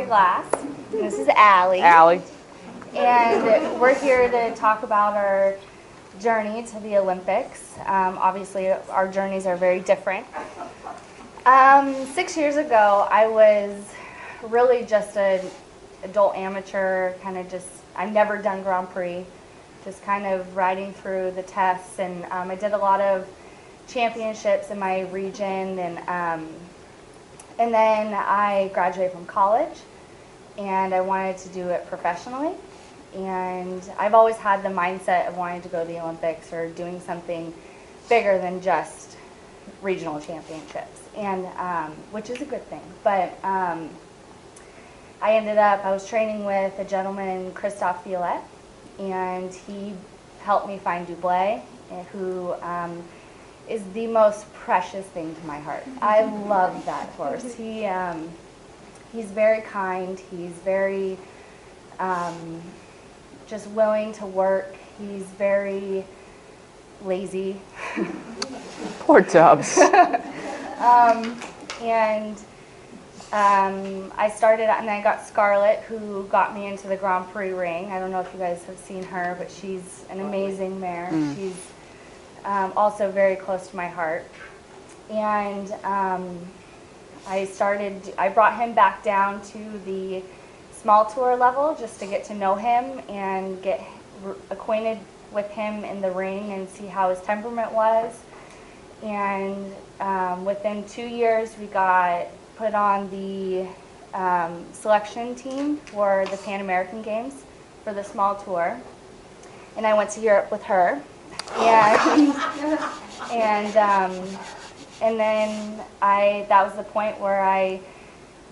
Glass. This is Allie. Allie. And we're here to talk about our journey to the Olympics. Obviously, our journeys are very different. 6 years ago, I was really just an adult amateur, I've never done Grand Prix, just kind of riding through the tests, and I did a lot of championships in my region, and then I graduated from college, and I wanted to do it professionally. And I've always had the mindset of wanting to go to the Olympics or doing something bigger than just regional championships, and which is a good thing. But I was training with a gentleman, Christophe Violette, and he helped me find Dublé, who is the most precious thing to my heart. I love that horse. He's very kind. He's very just willing to work. He's very lazy. Poor Dubs. And I got Scarlett, who got me into the Grand Prix ring. I don't know if you guys have seen her, but she's an amazing mare. She's also very close to my heart. And I brought him back down to the small tour level just to get to know him and get acquainted with him in the ring and see how his temperament was. And within 2 years, we got put on the selection team for the Pan American Games for the small tour. And I went to Europe with her. And then that was the point where I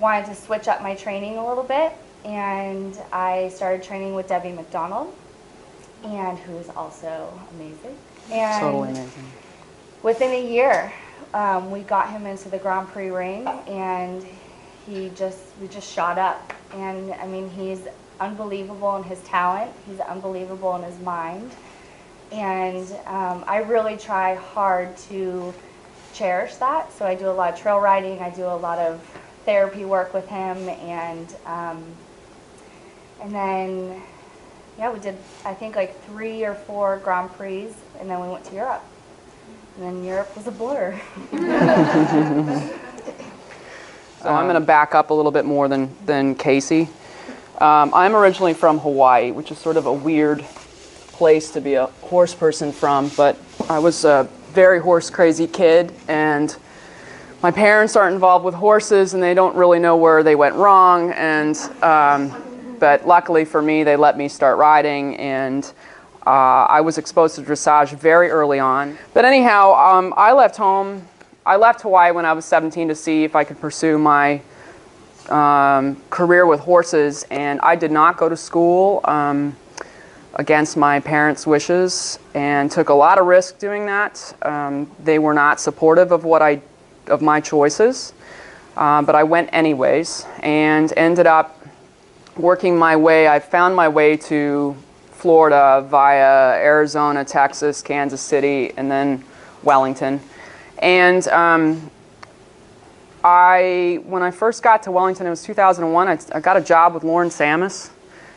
wanted to switch up my training a little bit, and I started training with Debbie McDonald, and who is also amazing. And totally amazing. Within a year, we got him into the Grand Prix ring, and we just shot up. And I mean, he's unbelievable in his talent. He's unbelievable in his mind. And I really try hard to cherish that. So I do a lot of trail riding. I do a lot of therapy work with him, and then we did, I think, like 3 or 4 Grand Prix, and then we went to Europe. And then Europe was a blur. So I'm going to back up a little bit more than Kasey. I'm originally from Hawaii, which is sort of a weird place to be a horse person from, but I was a very horse crazy kid, and my parents aren't involved with horses, and they don't really know where they went wrong, and but luckily for me, they let me start riding, and I was exposed to dressage very early on. But anyhow, I left Hawaii when I was 17 to see if I could pursue my career with horses, and I did not go to school against my parents' wishes, and took a lot of risk doing that. They were not supportive of my choices, but I went anyways, and ended up working my way. I found my way to Florida via Arizona, Texas, Kansas City, and then Wellington. And when I first got to Wellington, it was 2001, I got a job with Lauren Samus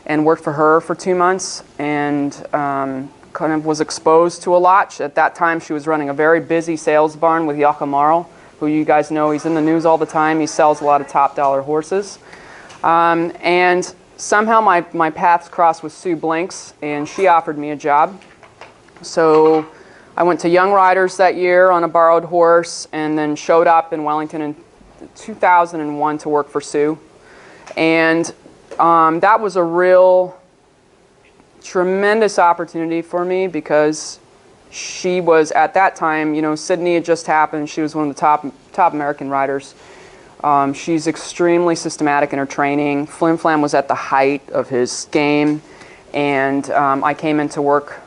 and worked for her for 2 months, and kind of was exposed to a lot. At that time, she was running a very busy sales barn with Yakamaro, who you guys know, he's in the news all the time. He sells a lot of top dollar horses. And somehow my paths crossed with Sue Blinks, and she offered me a job. So I went to Young Riders that year on a borrowed horse, and then showed up in Wellington in 2001 to work for Sue. And that was a real tremendous opportunity for me, because she was, at that time, Sydney had just happened. She was one of the top American riders. She's extremely systematic in her training. Flim Flam was at the height of his game, and I came in to work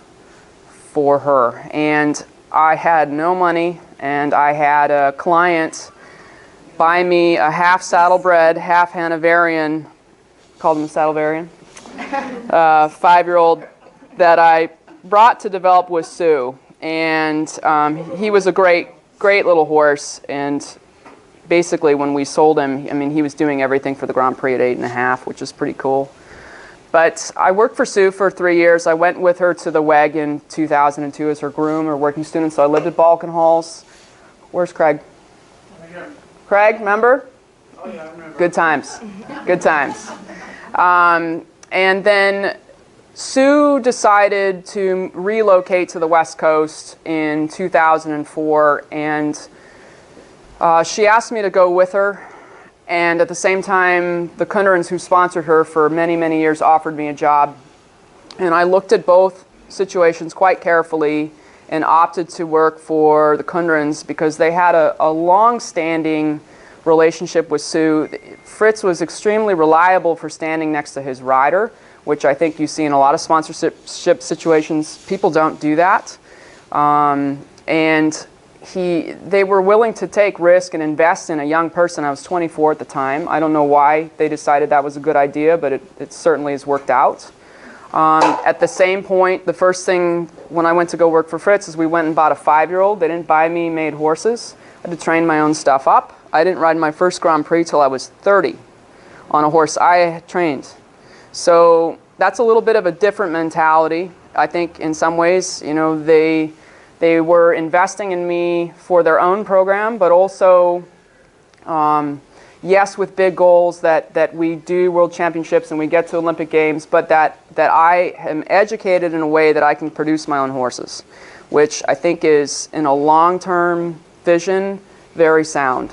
for her. And I had no money, and I had a client buy me a half saddlebred, half Hanoverian, called him a saddleberian, 5-year-old that I brought to develop with Sue. And he was a great little horse, and basically when we sold him, I mean, he was doing everything for the Grand Prix at 8.5, which is pretty cool. But I worked for Sue for 3 years. I went with her to the WEG in 2002 as her groom or working student, so I lived at Balkan Halls. Where's Craig? Craig, remember? Oh, yeah, I remember. Good times. Good times. And then Sue decided to relocate to the West Coast in 2004, and she asked me to go with her. And at the same time, the Kunderans, who sponsored her for many, many years, offered me a job. And I looked at both situations quite carefully and opted to work for the Kunderans because they had a long-standing relationship with Sue. Fritz was extremely reliable for standing next to his rider, which I think you see in a lot of sponsorship situations. People don't do that. And they were willing to take risk and invest in a young person. I was 24 at the time. I don't know why they decided that was a good idea, but it certainly has worked out. At the same point, the first thing when I went to go work for Fritz is we went and bought a 5-year-old. They didn't buy me made horses. I had to train my own stuff up. I didn't ride my first Grand Prix till I was 30 on a horse I had trained. So that's a little bit of a different mentality. I think in some ways, you know, they were investing in me for their own program, but also, yes, with big goals that we do World Championships and we get to Olympic Games, but that I am educated in a way that I can produce my own horses, which I think is, in a long-term vision, very sound.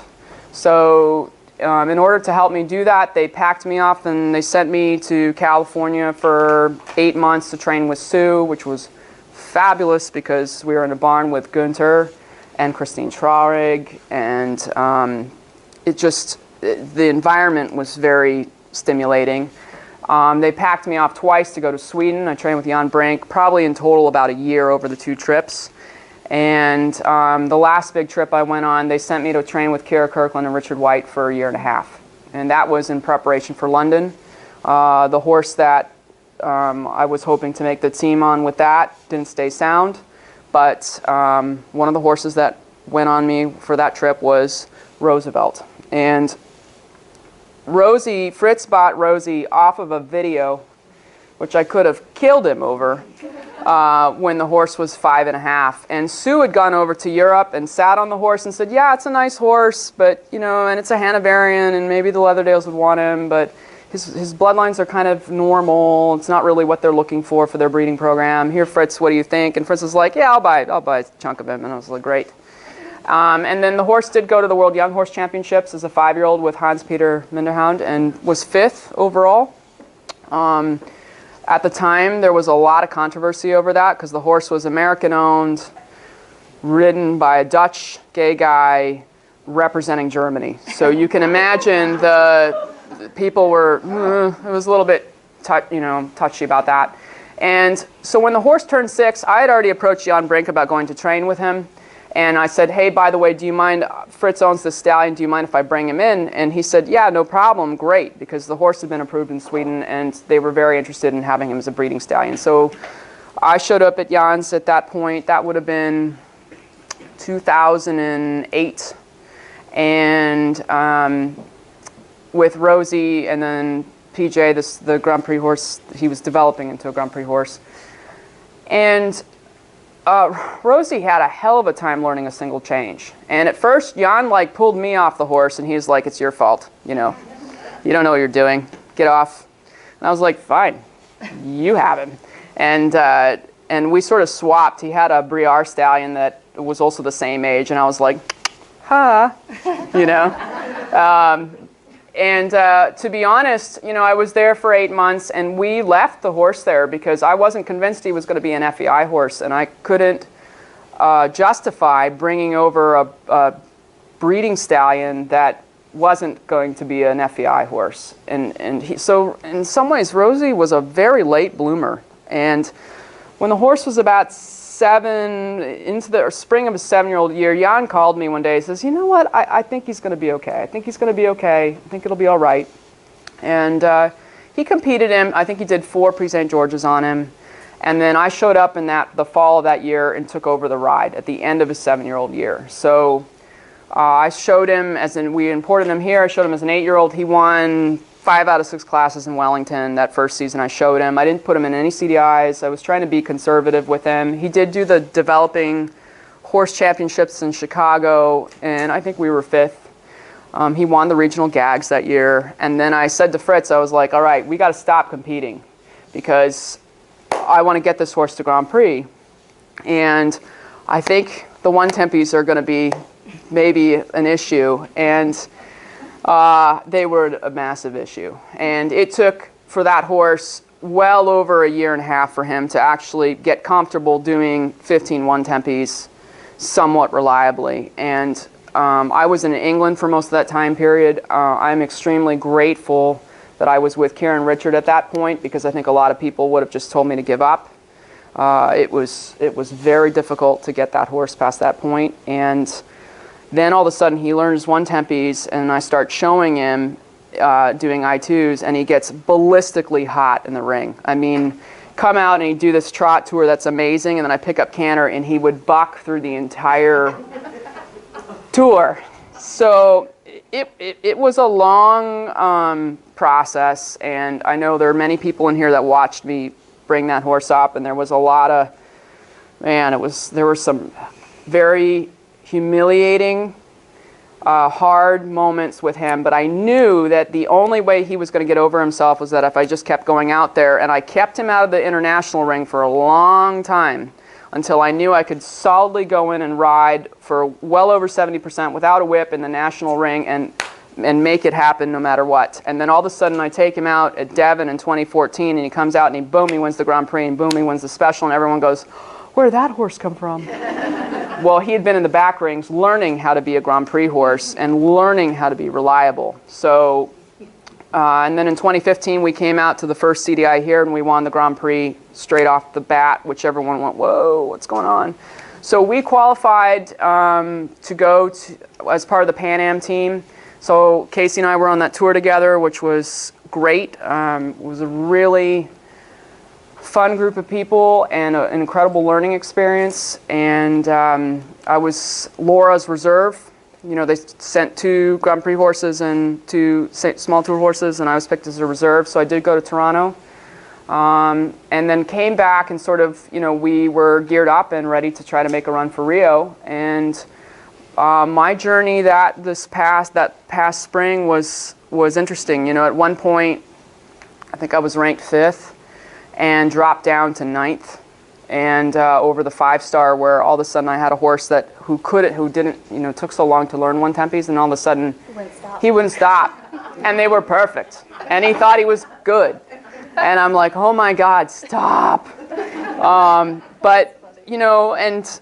So in order to help me do that, they packed me up and they sent me to California for 8 months to train with Sue, which was fabulous because we were in a barn with Günther and Christine Traurig, and the environment was very stimulating. They packed me off twice to go to Sweden. I trained with Jan Brink, probably in total about a year over the 2 trips. And the last big trip I went on, they sent me to train with Kira Kirkland and Richard White for a year and a half. And that was in preparation for London. The horse that I was hoping to make the team on with that didn't stay sound, but one of the horses that went on me for that trip was Roosevelt. And Fritz bought Rosie off of a video, which I could have killed him over, when the horse was 5.5. And Sue had gone over to Europe and sat on the horse and said, yeah, it's a nice horse, but, you know, and it's a Hanoverian, and maybe the Leatherdales would want him, but his bloodlines are kind of normal. It's not really what they're looking for their breeding program. Here, Fritz, what do you think? And Fritz was like, yeah, I'll buy a chunk of him. And I was like, great. And then the horse did go to the World Young Horse Championships as a 5-year-old with Hans-Peter Minderhound and was 5th overall. At the time, there was a lot of controversy over that because the horse was American-owned, ridden by a Dutch gay guy representing Germany. So you can imagine the people were, it was a little bit touchy about that. And so when the horse turned 6, I had already approached Jan Brink about going to train with him. And I said, hey, by the way, do you mind, Fritz owns the stallion, do you mind if I bring him in? And he said, yeah, no problem, great, because the horse had been approved in Sweden and they were very interested in having him as a breeding stallion. So I showed up at Jan's at that point. That would have been 2008. And with Rosie and then PJ, the Grand Prix horse, he was developing into a Grand Prix horse. And Rosie had a hell of a time learning a single change. And at first, Jan pulled me off the horse, and he was like, it's your fault, you know. You don't know what you're doing. Get off. And I was like, fine, you have him. And we sort of swapped. He had a Briare stallion that was also the same age, and I was like, ha, you know. And to be honest, you know, I was there for 8 months, and we left the horse there because I wasn't convinced he was going to be an FEI horse, and I couldn't justify bringing over a breeding stallion that wasn't going to be an FEI horse. So in some ways, Rosie was a very late bloomer. And when the horse was about 7, into the spring of his 7-year-old year, Jan called me one day and says, you know what, I think he's going to be okay. I think he's going to be okay. I think it'll be all right. And he competed in, I think he did 4 Prix St. George's on him. And then I showed up in the fall of that year and took over the ride at the end of his 7-year-old year. So I showed him, we imported him here, I showed him as an 8-year-old. He won 5 out of 6 classes in Wellington that first season I showed him. I didn't put him in any CDIs. I was trying to be conservative with him. He did do the developing horse championships in Chicago, and I think we were 5th. He won the regional gags that year. And then I said to Fritz, I was like, all right, we got to stop competing because I want to get this horse to Grand Prix. And I think the 1-tempies are going to be maybe an issue. And they were a massive issue. And it took, for that horse, well over a year and a half for him to actually get comfortable doing 15 1-tempies somewhat reliably. And I was in England for most of that time period. I'm extremely grateful that I was with Kieran Richard at that point because I think a lot of people would have just told me to give up. It was very difficult to get that horse past that point. And then all of a sudden he learns 1-tempies and I start showing him doing I2s and he gets ballistically hot in the ring. I mean, come out and he'd do this trot tour that's amazing, and then I pick up canter and he would buck through the entire tour. So it was a long process, and I know there are many people in here that watched me bring that horse up, and there was a lot of, man, there were some very humiliating, hard moments with him, but I knew that the only way he was going to get over himself was that if I just kept going out there, and I kept him out of the international ring for a long time until I knew I could solidly go in and ride for well over 70% without a whip in the national ring and make it happen no matter what. And then all of a sudden I take him out at Devon in 2014 and he comes out and he wins the Grand Prix, and boom, he wins the special, and everyone goes, where did that horse come from? Well, he had been in the back rings learning how to be a Grand Prix horse and learning how to be reliable. So, and then in 2015 we came out to the first CDI here and we won the Grand Prix straight off the bat, which everyone went, whoa, what's going on? So we qualified to go as part of the Pan Am team. So Kasey and I were on that tour together, which was great. It was a really fun group of people and an incredible learning experience. And I was Laura's reserve. You know, they sent 2 Grand Prix horses and 2 small tour horses, and I was picked as a reserve. So I did go to Toronto. And then came back and sort of, you know, we were geared up and ready to try to make a run for Rio. And my journey that past spring was interesting. You know, at one point, I think I was ranked 5th and dropped down to 9th. And over the 5-star, where all of a sudden I had a horse who didn't, you know, took so long to learn 1-tempies, and all of a sudden he wouldn't stop, and they were perfect, and he thought he was good, and I'm like, oh my God, stop. But you know, and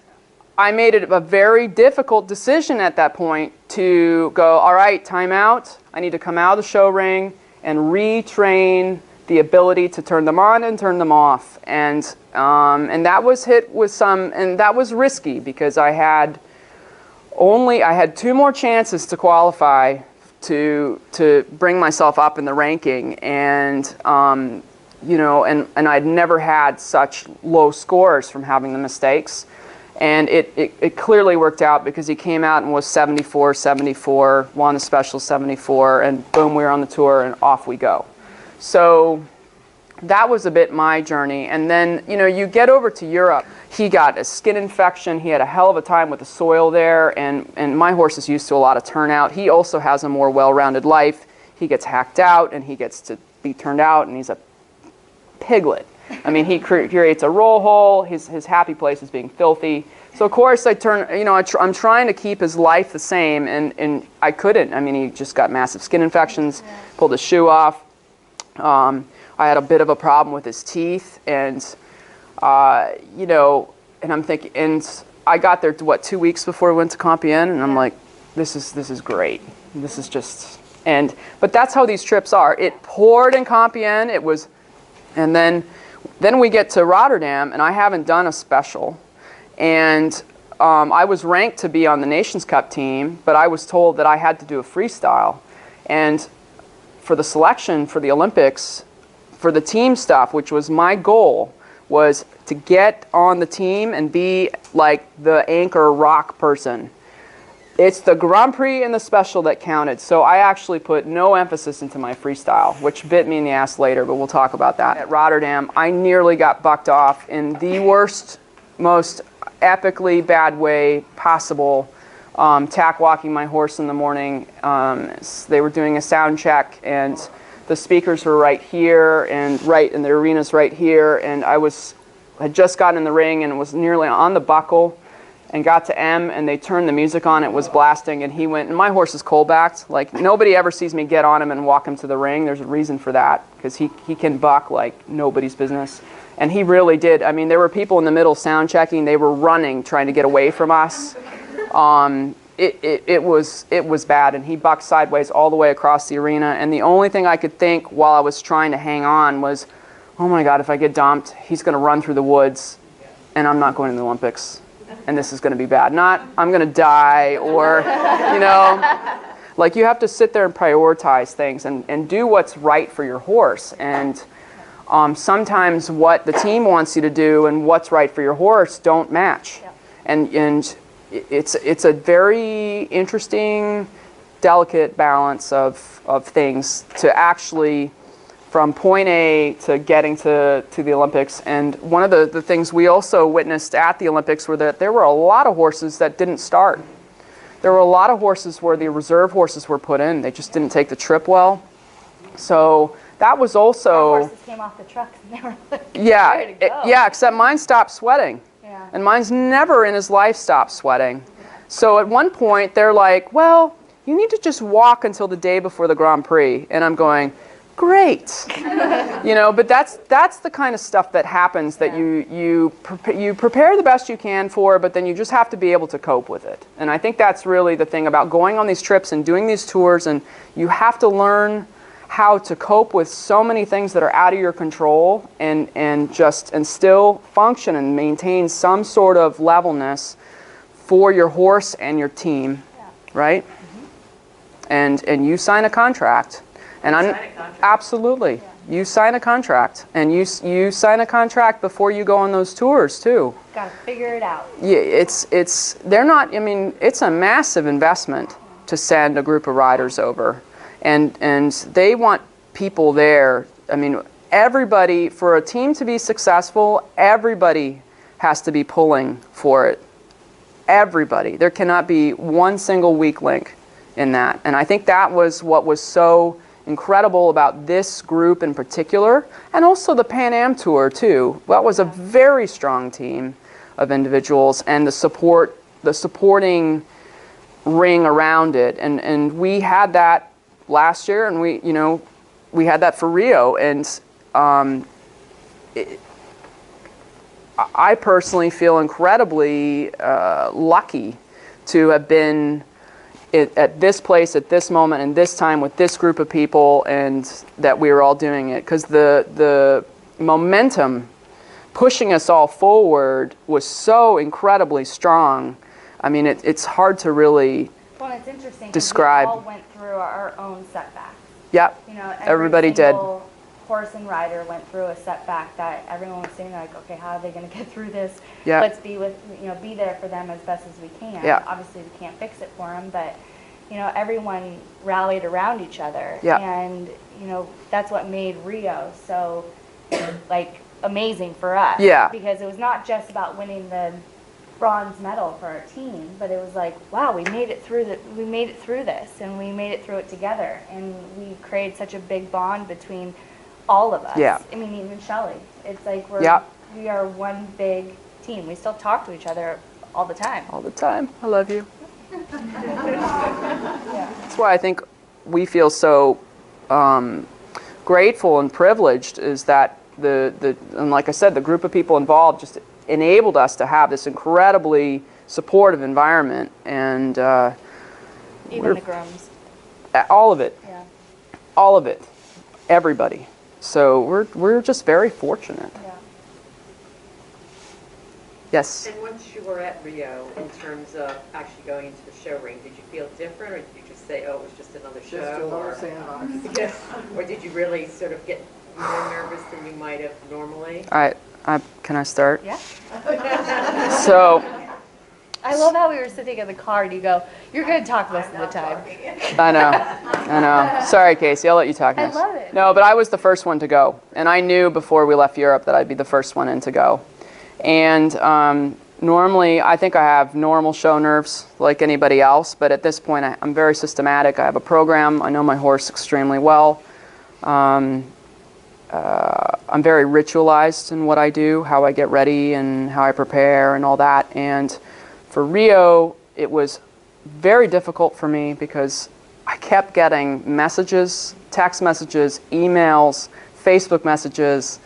I made it a very difficult decision at that point to go, all right, time out. I need to come out of the show ring and retrain the ability to turn them on and turn them off. And that was hit with some, and that was risky because I had 2 more chances to qualify to bring myself up in the ranking. And, you know, and I'd never had such low scores from having the mistakes. And it clearly worked out because he came out and was 74, 74, won the special 74, and boom, we were on the tour and off we go. So that was a bit my journey. And then, you know, you get over to Europe. He got a skin infection. He had a hell of a time with the soil there. And my horse is used to a lot of turnout. He also has a more well-rounded life. He gets hacked out and he gets to be turned out, and he's a piglet. I mean, he creates a roll hole. His happy place is being filthy. So of course I'm trying to keep his life the same, and I couldn't. I mean, he just got massive skin infections, pulled his shoe off. I had a bit of a problem with his teeth, and you know, and I'm thinking, and I got there 2 weeks before we went to Compiègne, and I'm like, this is great. This is just, but that's how these trips are. It poured in Compiègne. It was, and then we get to Rotterdam, and I haven't done a special, and I was ranked to be on the Nations Cup team, but I was told that I had to do a freestyle, and for the selection for the Olympics, for the team stuff, which was my goal, was to get on the team and be like the anchor rock person. It's the Grand Prix and the special that counted. So I actually put no emphasis into my freestyle, which bit me in the ass later, but we'll talk about that. At Rotterdam, I nearly got bucked off in the worst, most epically bad way possible. Tack walking my horse in the morning. They were doing a sound check, and the speakers were right here, and the arena's right here, and had just gotten in the ring and was nearly on the buckle, and got to M, and they turned the music on. It was blasting, and he went. And my horse is cold-backed. Like, nobody ever sees me get on him and walk him to the ring. There's a reason for that, because he can buck like nobody's business. And he really did. I mean, there were people in the middle sound checking. They were running, trying to get away from us. It was bad, and he bucked sideways all the way across the arena. And the only thing I could think while I was trying to hang on was, oh my God, if I get dumped, he's going to run through the woods, and I'm not going to the Olympics. And this is going to be bad. Not, I'm going to die, or, like, you have to sit there and prioritize things and do what's right for your horse. And sometimes what the team wants you to do and what's right for your horse don't match. Yeah. And it's a very interesting, delicate balance of things to actually, from point A to getting to the Olympics. And one of the things we also witnessed at the Olympics were that there were a lot of horses that didn't start. There were a lot of horses where the reserve horses were put in. They just didn't take the trip well. So that was also... Our horses came off the truck and they were like, ready to go. Yeah, except mine stopped sweating. Yeah. And mine's never in his life stopped sweating. So at one point they're like, well, you need to just walk until the day before the Grand Prix. And I'm going, great. But that's the kind of stuff that happens that you prepare the best you can for, but then you just have to be able to cope with it. And I think that's really the thing about going on these trips and doing these tours, and you have to learn how to cope with so many things that are out of your control and still function and maintain some sort of levelness for your horse and your team, right? Mm-hmm. And you sign a contract. And absolutely. Yeah. You sign a contract, and you sign a contract before you go on those tours too. Got to figure it out. Yeah, it's a massive investment to send a group of riders over, and they want people there. I mean, everybody, for a team to be successful, everybody has to be pulling for it. Everybody. There cannot be one single weak link in that. And I think that was what was so incredible about this group in particular, and also the Pan Am Tour too. That was a very strong team of individuals, and the supporting ring around it. And we had that last year, and we had that for Rio. And I personally feel incredibly lucky to have been at this place, at this moment, and this time with this group of people, and that we were all doing it. Because the momentum pushing us all forward was so incredibly strong. I mean, it's hard to really it's interesting describe. We all went through our own setbacks. Yep, everybody did. Horse and rider went through a setback that everyone was saying, like, okay, how are they going to get through this? Yep. Let's be be there for them as best as we can. Yep. Obviously, we can't fix it for them, but everyone rallied around each other. Yep. And that's what made Rio so amazing for us. Yeah. Because it was not just about winning the bronze medal for our team, but it was like, wow, we made it through this, and we made it through it together, and we created such a big bond between all of us. Yeah. I mean, even Shelley. It's like we are one big team. We still talk to each other all the time. All the time. I love you. Yeah. That's why I think we feel so grateful and privileged, is that and like I said, the group of people involved just enabled us to have this incredibly supportive environment, and even the grooms. All of it. Yeah. All of it. Everybody. So we're just very fortunate. Yeah. Yes. And once you were at Rio, in terms of actually going into the show ring, did you feel different, or did you just say, oh, it was just another show? Just another sandbox. Yes. Or did you really sort of get more nervous than you might have normally? All right. Can I start? Yeah. So I love how we were sitting in the car and you go, you're going to talk most of the time. I know. Sorry, Kasey, I'll let you talk next. I love it. No, but I was the first one to go. And I knew before we left Europe that I'd be the first one in to go. And normally, I think I have normal show nerves like anybody else, but at this point, I'm very systematic. I have a program. I know my horse extremely well. I'm very ritualized in what I do, how I get ready and how I prepare and all that. And for Rio, it was very difficult for me because I kept getting messages, text messages, emails, Facebook messages,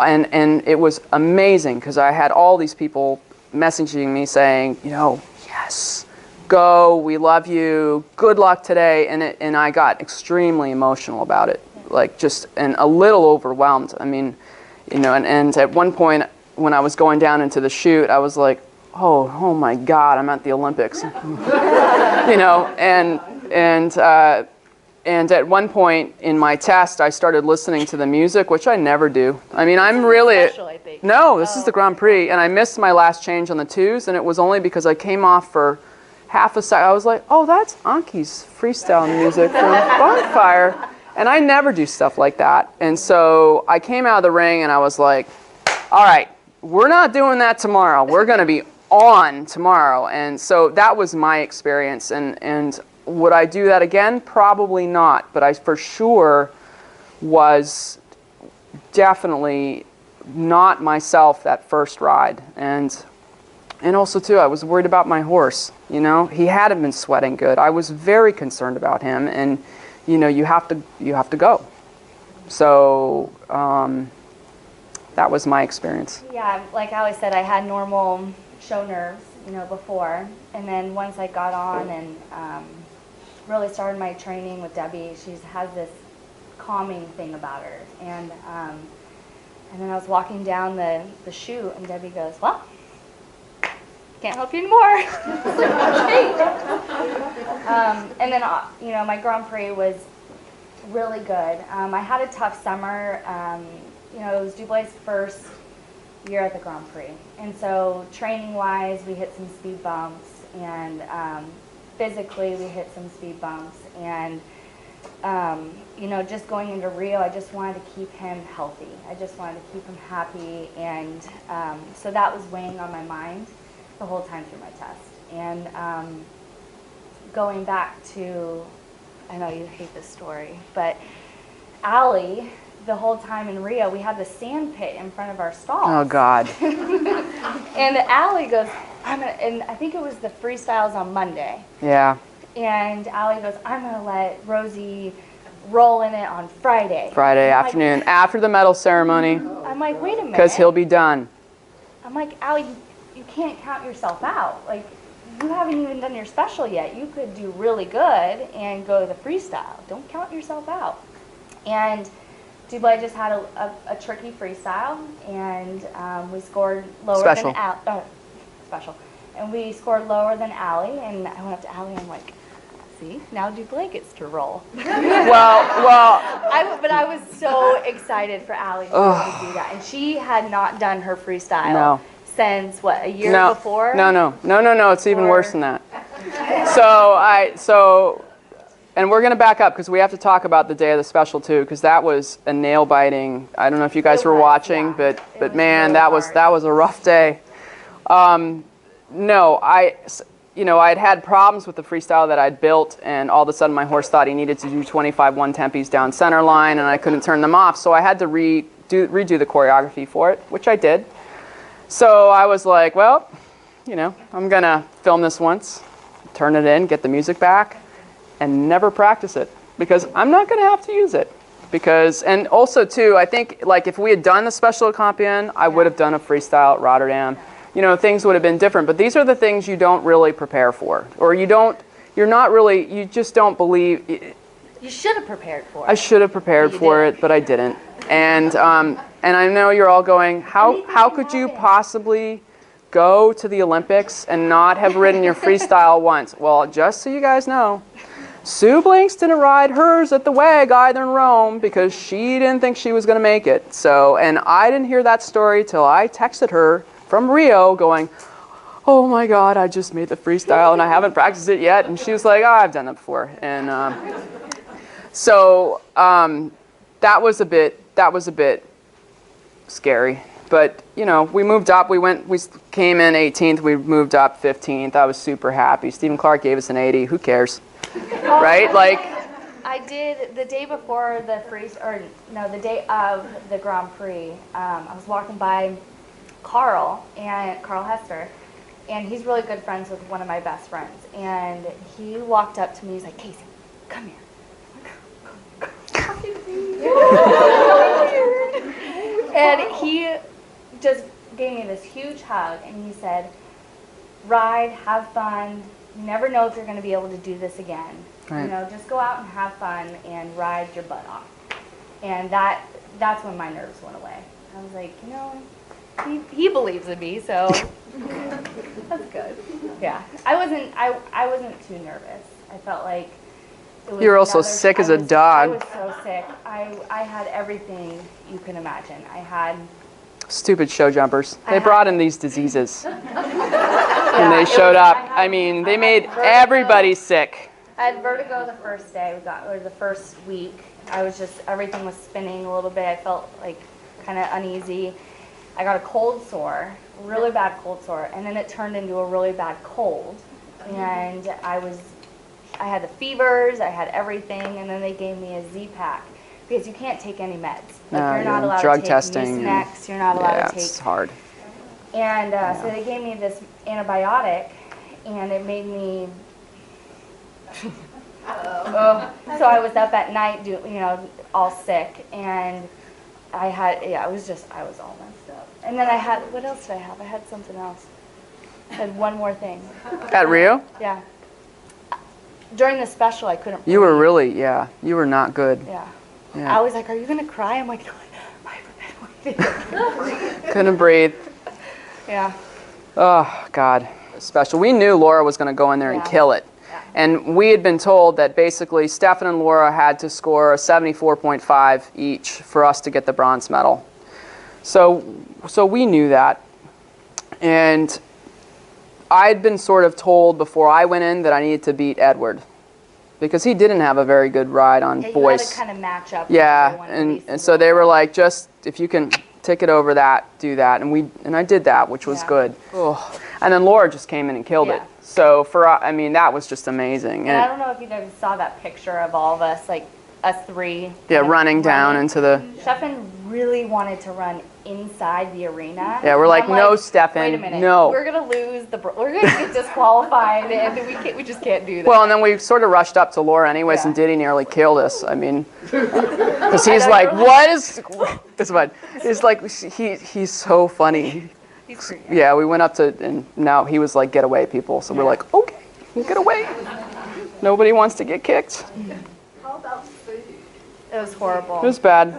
and it was amazing because I had all these people messaging me saying, yes, go, we love you, good luck today, and I got extremely emotional about it, and a little overwhelmed. I mean, and at one point when I was going down into the chute, I was like, oh my God, I'm at the Olympics, and at one point in my test, I started listening to the music, which I never do. I mean, I'm really Special, I think. no, this is the Grand Prix, and I missed my last change on the twos, and it was only because I came off for half a second. I was like, oh, that's Anki's freestyle music from Bonfire, and I never do stuff like that. And so I came out of the ring, and I was like, all right, we're not doing that tomorrow. We're going to be on tomorrow. And so that was my experience. And would I do that again? Probably not. But I for sure was definitely not myself that first ride. And also, too, I was worried about my horse. He hadn't been sweating good. I was very concerned about him. And, you have to go. So that was my experience. Yeah, like Allie said, I had normal show nerves, before. And then once I got on and really started my training with Debbie, she has this calming thing about her. And then I was walking down the chute, and Debbie goes, well, can't help you anymore. I was like, okay. And then, my Grand Prix was really good. I had a tough summer. It was Dubois' first year at the Grand Prix. And so training-wise, we hit some speed bumps, and physically we hit some speed bumps. And, just going into Rio, I just wanted to keep him healthy. I just wanted to keep him happy. And so that was weighing on my mind the whole time through my test. And going back to, I know you hate this story, but Allie, the whole time in Rio, we had the sand pit in front of our stalls. Oh, God. And Allie goes, and I think it was the freestyles on Monday. Yeah. And Allie goes, I'm going to let Rosie roll in it on Friday. Friday afternoon, after the medal ceremony. I'm like, wait a minute. Because he'll be done. I'm like, Allie, you can't count yourself out. Like, you haven't even done your special yet. You could do really good and go to the freestyle. Don't count yourself out. And Dubois just had a tricky freestyle, and we scored lower Special. than Allie. Special. And we scored lower than Allie, and I went up to Allie and I'm like, see, now Dubois gets to roll. But I was so excited for Allie to be able to do that. And she had not done her freestyle since, a year before? No, it's even worse than that. And we're going to back up because we have to talk about the day of the special too, because that was a nail-biting. I don't know if you guys were watching, but man, really that was a rough day. I'd had problems with the freestyle that I'd built, and all of a sudden my horse thought he needed to do 25 one-tempies down center line, and I couldn't turn them off, so I had to redo the choreography for it, which I did. So I was like, well, I'm going to film this once, turn it in, get the music back, and never practice it, because I'm not going to have to use it. And also, too, I think, if we had done the special at Compiègne, I would have done a freestyle at Rotterdam. Things would have been different. But these are the things you don't really prepare for. Or you just don't believe. You should have prepared for it. I should have prepared for it, but I didn't. And I know you're all going, how could you possibly go to the Olympics and not have ridden your freestyle once? Well, just so you guys know, Sue Blinks didn't ride hers at the WAG either in Rome because she didn't think she was going to make it. So, and I didn't hear that story till I texted her from Rio going, oh my God, I just made the freestyle and I haven't practiced it yet. And she was like, oh, I've done that before. And so that was a bit scary. But, you know, we moved up. We came in 18th. We moved up 15th. I was super happy. Stephen Clark gave us an 80. Who cares? Right? Like, I did the day before the the day of the Grand Prix. I was walking by Carl Hester, and he's really good friends with one of my best friends. And he walked up to me. He's like, Kasey, come here. And he just gave me this huge hug, and he said, ride, have fun. You never know if you're going to be able to do this again. Right. You know, just go out and have fun and ride your butt off. And that's when my nerves went away. I was like, you know, he believes in me, so that's good. Yeah, I wasn't too nervous. I felt like it was. You were also sick as a dog. I was so sick. I had everything you can imagine. I had stupid show jumpers. They brought in these diseases. And they showed up. I mean, they made everybody sick. I had vertigo the first day or the first week. Everything was spinning a little bit. I felt like kind of uneasy. I got a cold sore, really bad cold sore, and then it turned into a really bad cold. And I had the fevers, I had everything, and then they gave me a Z-Pack because you can't take any meds. Like you're not allowed drug to take testing. Mucinex, you're not allowed to take. Yeah, it's hard. And so they gave me this antibiotic, and it made me. So I was up at night, all sick, and I was all messed up. And then what else did I have? I had something else. I had one more thing. At Rio? Yeah. During the special, I couldn't breathe. You were really, you were not good. Yeah. I was like, are you going to cry? I'm like, no, couldn't breathe. Yeah. Oh, God. Special. We knew Laura was going to go in there and kill it. Yeah. And we had been told that basically Stefan and Laura had to score a 74.5 each for us to get the bronze medal. So we knew that. And I'd been sort of told before I went in that I needed to beat Edward because he didn't have a very good ride on boys. You had to kind of match up. Yeah, and so they were like, just if you can take it over that, do that, and I did that, which was good. Oh. And then Laura just came in and killed it. So that was just amazing. And I don't know if you guys saw that picture of all of us, like us three. Yeah, running down into the. Stefan really wanted to run inside the arena. Yeah, we're like, no, Stefan, wait a minute, no. We're gonna lose we're gonna get disqualified, and we just can't do that. Well, and then we sort of rushed up to Laura anyways, and Diddy nearly killed us. I mean, because he's like, what is? It's fine. He's like, he's so funny. Yeah, we went up to, and now he was like, get away, people. So we're like, okay, we'll get away. Nobody wants to get kicked. How about food? It was horrible. It was bad.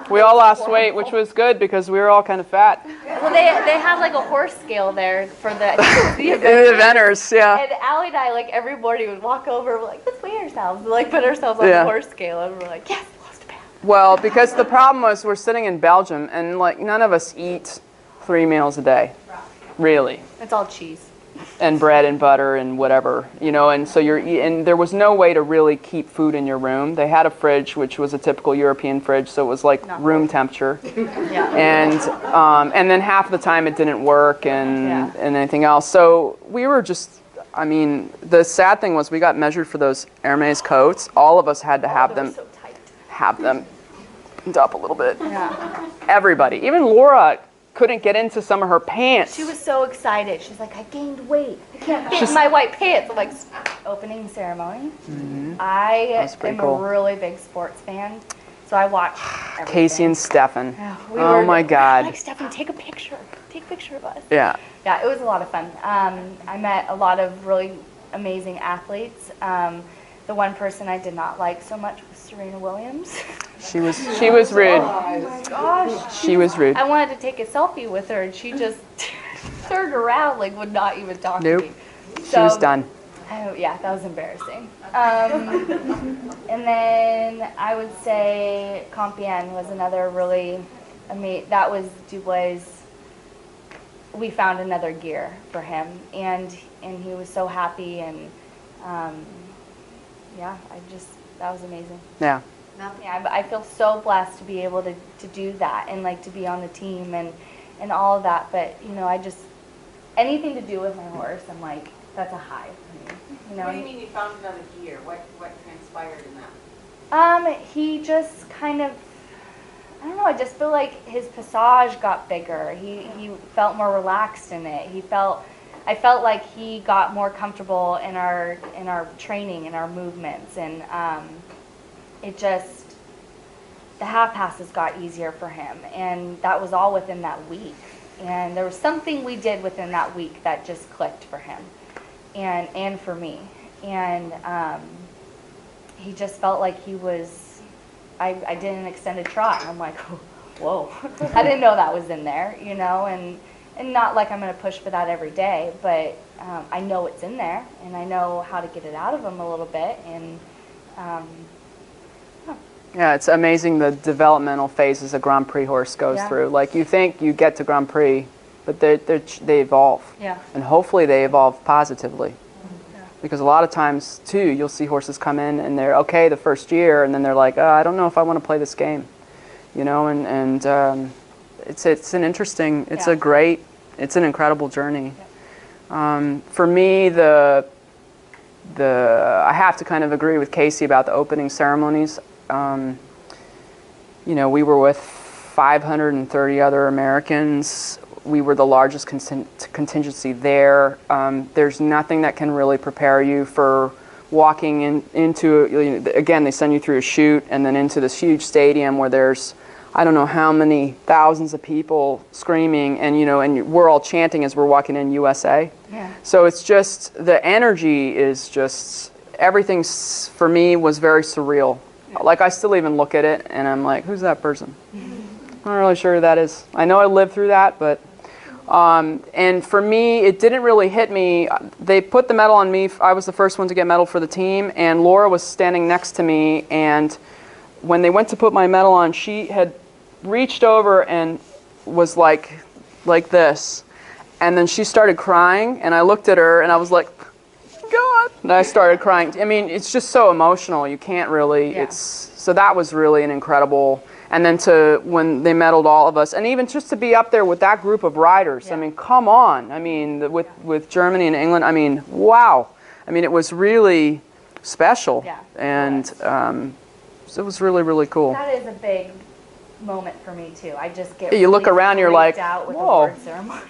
We all lost weight, which was good because we were all kind of fat. Well, they had like a horse scale there for the eventers, yeah. And Allie and I, like every morning, would walk over, we're like, let's weigh ourselves, like put ourselves on the horse scale, and we're like, yes, lost a pound. Well, because the problem was we're sitting in Belgium, and like none of us eat 3 meals a day, really. It's all cheese. And bread and butter and whatever, and so and there was no way to really keep food in your room. They had a fridge, which was a typical European fridge, so it was like room temperature. And then half the time it didn't work and anything else. So we were just, the sad thing was we got measured for those Hermes coats. All of us had to have them, so tight. have them up a little bit. Yeah. Everybody, even Laura couldn't get into some of her pants. She was so excited. She's like, I gained weight. I can't fit in my white pants. I'm like, opening ceremony. Mm-hmm. I am a really big sports fan, so I watch everything. Kasey and Stefan. Oh my God. Like, Stefan, take a picture. Take a picture of us. Yeah. Yeah, it was a lot of fun. I met a lot of really amazing athletes. The one person I did not like so much was Serena Williams. She was rude. Oh my gosh. She was rude. I wanted to take a selfie with her, and she just turned around, like would not even talk to me. She was done. Yeah, that was embarrassing. And then I would say Compiègne was another really amazing. That was Dubois' we found another gear for him, and he was so happy, and yeah, that was amazing. Yeah. Yeah, I feel so blessed to be able to do that, and like to be on the team and all of that. But you know, anything to do with my horse, I'm like, that's a high for me. You know. What do you mean you found another gear? What transpired in that? He just kind of, I don't know, I just feel like his passage got bigger. He felt more relaxed in it. I felt like he got more comfortable in our training and our movements, and the half passes got easier for him, and that was all within that week. And there was something we did within that week that just clicked for him and for me. And he just felt like he was, I did an extended trot. I'm like, whoa, I didn't know that was in there, you know, and not like I'm going to push for that every day, but I know it's in there, and I know how to get it out of him a little bit. And Yeah, it's amazing the developmental phases a Grand Prix horse goes through. Like, you think you get to Grand Prix, but they evolve. Yeah. And hopefully they evolve positively. Yeah. Because a lot of times, too, you'll see horses come in and they're okay the first year, and then they're like, I don't know if I want to play this game. You know, and it's an interesting, it's an incredible journey. Yeah. For me, I have to kind of agree with Kasey about the opening ceremonies. You know, we were with 530 other Americans. We were the largest contingency there. There's nothing that can really prepare you for walking into, again, they send you through a chute and then into this huge stadium where there's, I don't know how many thousands of people screaming, and and we're all chanting as we're walking in USA. Yeah. So it's just, the energy is just, everything for me was very surreal. Like, I still even look at it and I'm like, who's that person? I'm not really sure who that is. I know I lived through that, but and for me, it didn't really hit me. They put the medal on me. I was the first one to get medal for the team, and Laura was standing next to me, and when they went to put my medal on, she had reached over and was like this, and then she started crying, and I looked at her and I was like, God, and I started crying. I mean, it's just so emotional. You can't really, so that was really an incredible, and then when they medaled all of us, and even just to be up there with that group of riders, I mean, come on. I mean, with Germany and England, I mean, wow. I mean, it was really special. Yeah. And so it was really, really cool. That is a big moment for me too. I just get You look around, you're like, freaked out with whoa. the award ceremony.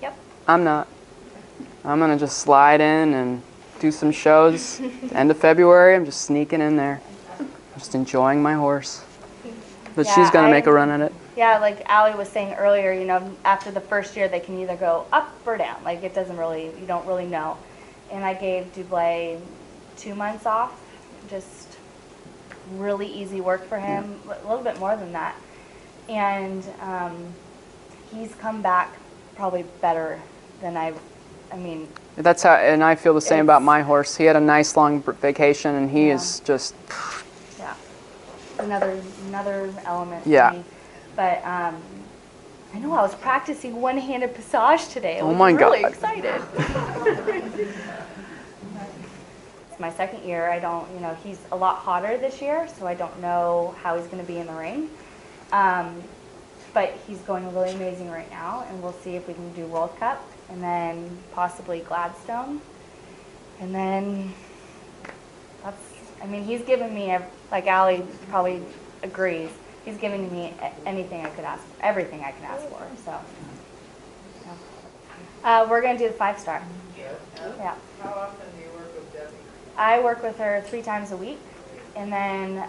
Yep. I'm not. I'm going to just slide in and do some shows. End of February, I'm just sneaking in there. Just enjoying my horse. But she's going to make a run at it. Yeah, like Allie was saying earlier, after the first year, they can either go up or down. Like, it doesn't really, you don't really know. And I gave Dublé 2 months off, just really easy work for him, a little bit more than that. And he's come back probably better than That's how, and I feel the same about my horse. He had a nice long vacation, and he is just, another element for Yeah. me. But I know I was practicing one-handed passage today. I was God. really excited. It's my second year. I don't, he's a lot hotter this year, so I don't know how he's going to be in the ring. But he's going really amazing right now, and we'll see if we can do World Cup, and then possibly Gladstone. And then he's given me, like Allie probably agrees, he's giving me anything I could ask, everything I can ask for. So, we're going to do the 5-star. Yeah. How often do you work with Debbie? I work with her 3 times a week, and then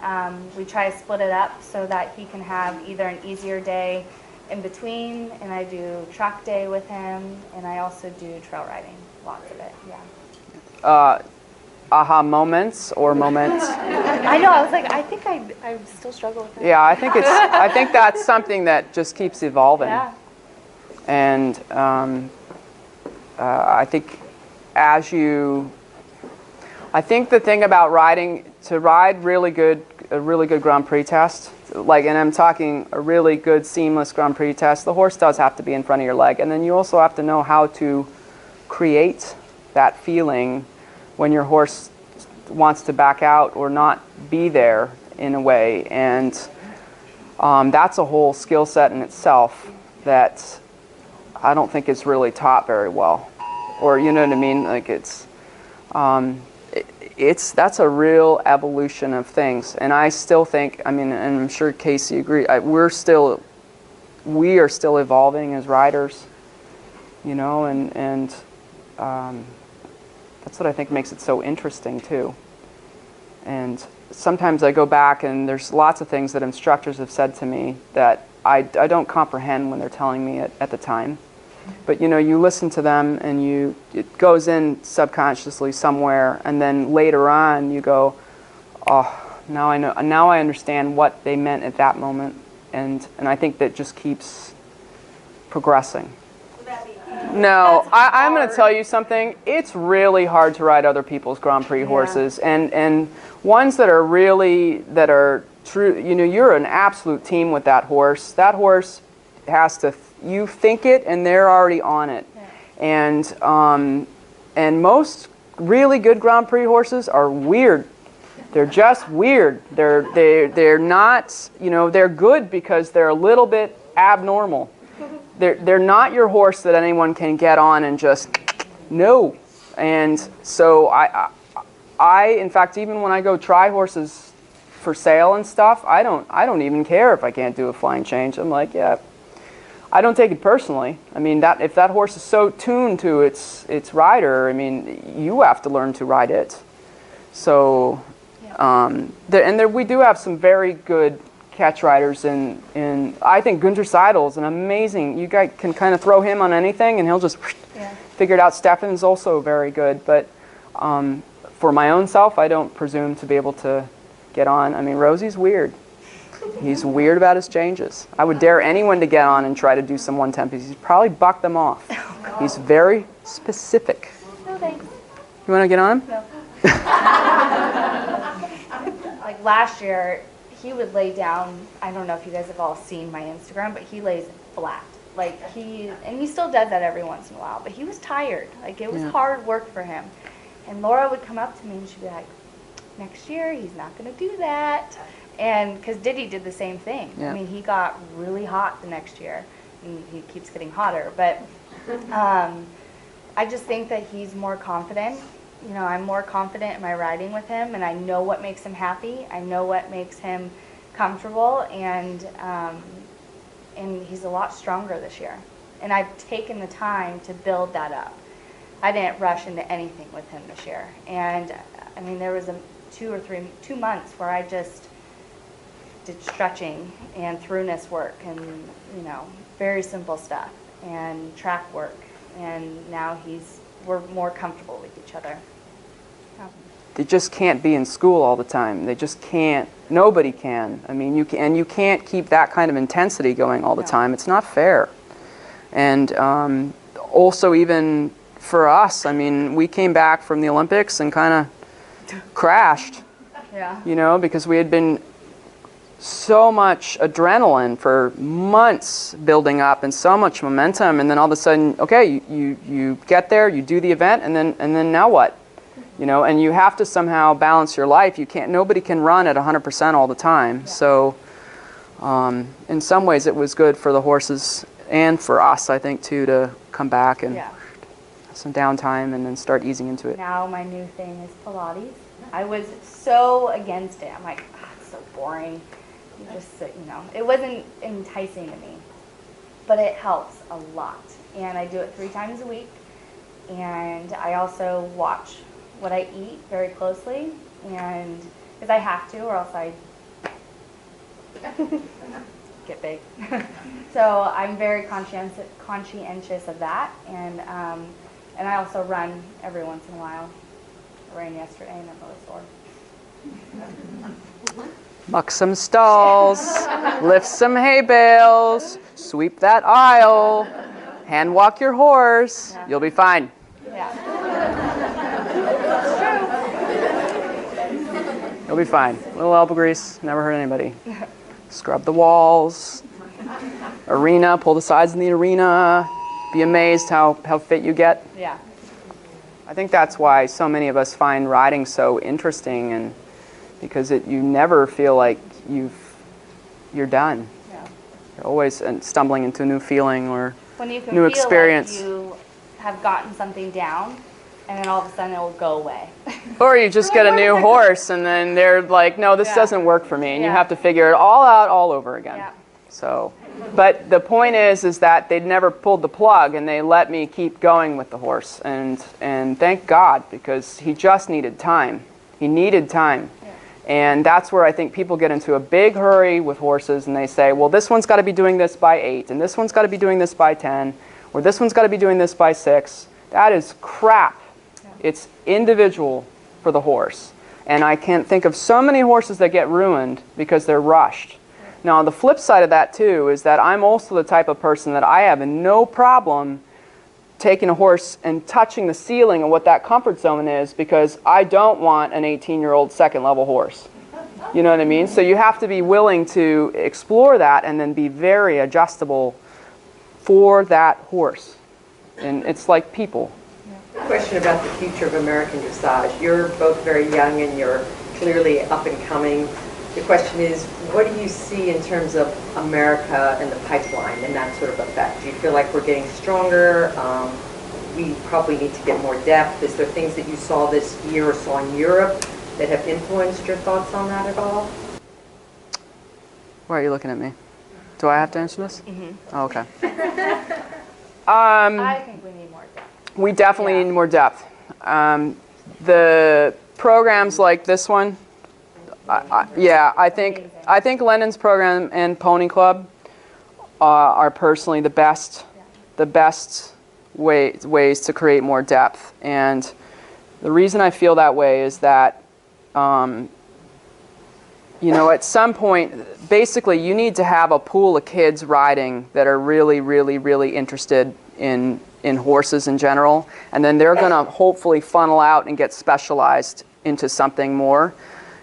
we try to split it up so that he can have either an easier day in between, and I do track day with him, and I also do trail riding, lots of it, aha moments or moments. I know, I was like, I think I still struggle with that. Yeah, I think that's something that just keeps evolving. Yeah. And I think I think the thing about riding, to ride a really good Grand Prix test, like, and I'm talking a really good seamless Grand Prix test, the horse does have to be in front of your leg. And then you also have to know how to create that feeling when your horse wants to back out or not be there in a way. And that's a whole skill set in itself that I don't think is really taught very well. Or, you know what I mean? Like, that's a real evolution of things. And I still think, I mean, and I'm sure Kasey agrees, we are still evolving as riders, you know, and that's what I think makes it so interesting too. And sometimes I go back and there's lots of things that instructors have said to me that I don't comprehend when they're telling me it at the time. But you know, you listen to them and it goes in subconsciously somewhere, and then later on you go, oh, now I know, now I understand what they meant at that moment, and I think that just keeps progressing. No, I'm going to tell you something. It's really hard to ride other people's Grand Prix horses, and ones that are true. You know, you're an absolute team with that horse. That horse has to. You think it, and they're already on it. Yeah. And most really good Grand Prix horses are weird. They're just weird. They're not. You know, they're good because they're a little bit abnormal. They're not your horse that anyone can get on and just no. And so I in fact, even when I go try horses for sale and stuff, I don't even care if I can't do a flying change. I'm like, yeah. I don't take it personally. I mean, if that horse is so tuned to its rider, I mean, you have to learn to ride it. So, we do have some very good catch riders in I think Günther Seidel's an amazing. You guys can kind of throw him on anything and he'll just figure it out. Stefan's also very good, but for my own self, I don't presume to be able to get on. I mean, Rosie's weird. He's weird about his changes. I would dare anyone to get on and try to do some 110 pieces. He'd probably buck them off. Oh, he's very specific. No thanks. You want to get on him? No. Like last year, he would lay down. I don't know if you guys have all seen my Instagram, but he lays flat. Like and he still does that every once in a while. But he was tired. Like it was hard work for him. And Laura would come up to me and she'd be like, "Next year, he's not going to do that." And because Diddy did the same thing. Yeah. I mean, he got really hot the next year, and he keeps getting hotter. But I just think that he's more confident. You know, I'm more confident in my riding with him, and I know what makes him happy. I know what makes him comfortable, and he's a lot stronger this year. And I've taken the time to build that up. I didn't rush into anything with him this year. And, I mean, there was 2 months where I just did stretching and throughness work and, you know, very simple stuff and track work. And now we're more comfortable with each other. Yeah. They just can't be in school all the time. They just can't. Nobody can. I mean, you can't keep that kind of intensity going all the time. It's not fair. And also even for us, I mean, we came back from the Olympics and kind of crashed. Yeah. You know, because we had been so much adrenaline for months building up and so much momentum, and then all of a sudden, okay, you get there, you do the event, and then now what? You know, and you have to somehow balance your life. Nobody can run at 100% all the time. Yeah. So in some ways it was good for the horses and for us, I think, too, to come back and some downtime and then start easing into it. Now my new thing is Pilates. I was so against it. I'm like, oh, it's so boring. You just sit, you know. It wasn't enticing to me, but it helps a lot. And I do it 3 times a week. And I also watch what I eat very closely, and because I have to, or else I get big. So I'm very conscientious of that, and I also run every once in a while. I ran yesterday, and I'm really sore. Muck some stalls, lift some hay bales, sweep that aisle, hand walk your horse. Yeah. You'll be fine. Yeah. You'll be fine. A little elbow grease, never hurt anybody. scrub the walls, arena, pull the sides in the arena, be amazed how fit you get. Yeah. I think that's why so many of us find riding so interesting, and because you never feel like you're done. Yeah. You're always stumbling into a new feeling or When you can new feel experience. like you have gotten something down, and then all of a sudden it will go away. Or you just get a new horse and then they're like, no, this doesn't work for me, and you Yeah. have to figure it all out all over again. Yeah. So, but the point is that they'd never pulled the plug, and they let me keep going with the horse, and thank God, because he just needed time. He needed time. And that's where I think people get into a big hurry with horses, and they say, well, this one's got to be doing this by 8, and this one's got to be doing this by 10, or this one's got to be doing this by 6. That is crap. It's individual for the horse. And I can't think of so many horses that get ruined because they're rushed. Now, the flip side of that, too, is that I'm also the type of person that I have no problem taking a horse and touching the ceiling of what that comfort zone is, because I don't want an 18-year-old second-level horse. You know what I mean? So you have to be willing to explore that and then be very adjustable for that horse. And it's like people. Question about the future of American dressage. You're both very young and you're clearly up and coming. The question is, what do you see in terms of America and the pipeline and that sort of effect? Do you feel like we're getting stronger? We probably need to get more depth. Is there things that you saw this year or saw in Europe that have influenced your thoughts on that at all? Why are you looking at me? Do I have to answer this? Mm-hmm. Oh, okay. I think we need more depth. We definitely need more depth. The programs like this one, I think Lennon's program and Pony Club are personally the best ways to create more depth. And the reason I feel that way is that, at some point, basically you need to have a pool of kids riding that are really, really, really interested in horses in general, and then they're going to hopefully funnel out and get specialized into something more.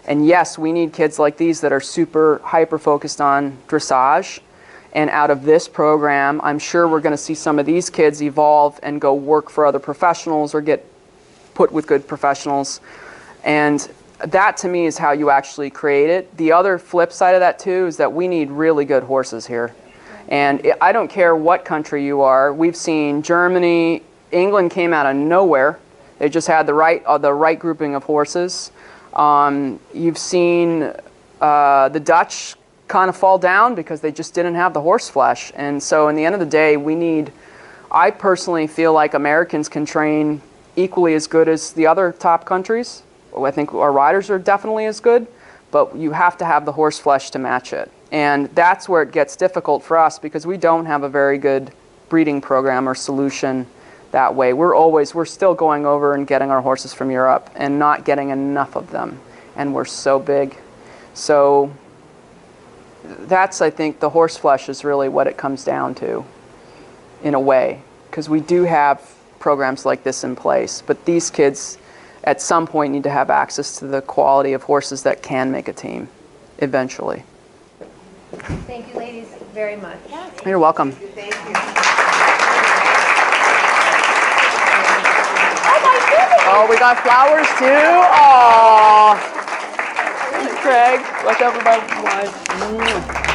And yes, we need kids like these that are super hyper-focused on dressage. And out of this program, I'm sure we're going to see some of these kids evolve and go work for other professionals or get put with good professionals. And that, to me, is how you actually create it. The other flip side of that, too, is that we need really good horses here. And I don't care what country you are. We've seen Germany, England came out of nowhere. They just had the right grouping of horses. You've seen the Dutch kind of fall down because they just didn't have the horse flesh. And so in the end of the day, I personally feel like Americans can train equally as good as the other top countries. I think our riders are definitely as good, but you have to have the horse flesh to match it. And that's where it gets difficult for us, because we don't have a very good breeding program or solution that way. We're still going over and getting our horses from Europe and not getting enough of them. And we're so big. So that's, I think, the horse flesh is really what it comes down to, in a way, because we do have programs like this in place. But these kids, at some point, need to have access to the quality of horses that can make a team, eventually. Thank you, ladies, very much. You're welcome. Thank you. Oh, we got flowers too. Aww. Craig, watch out for my wife.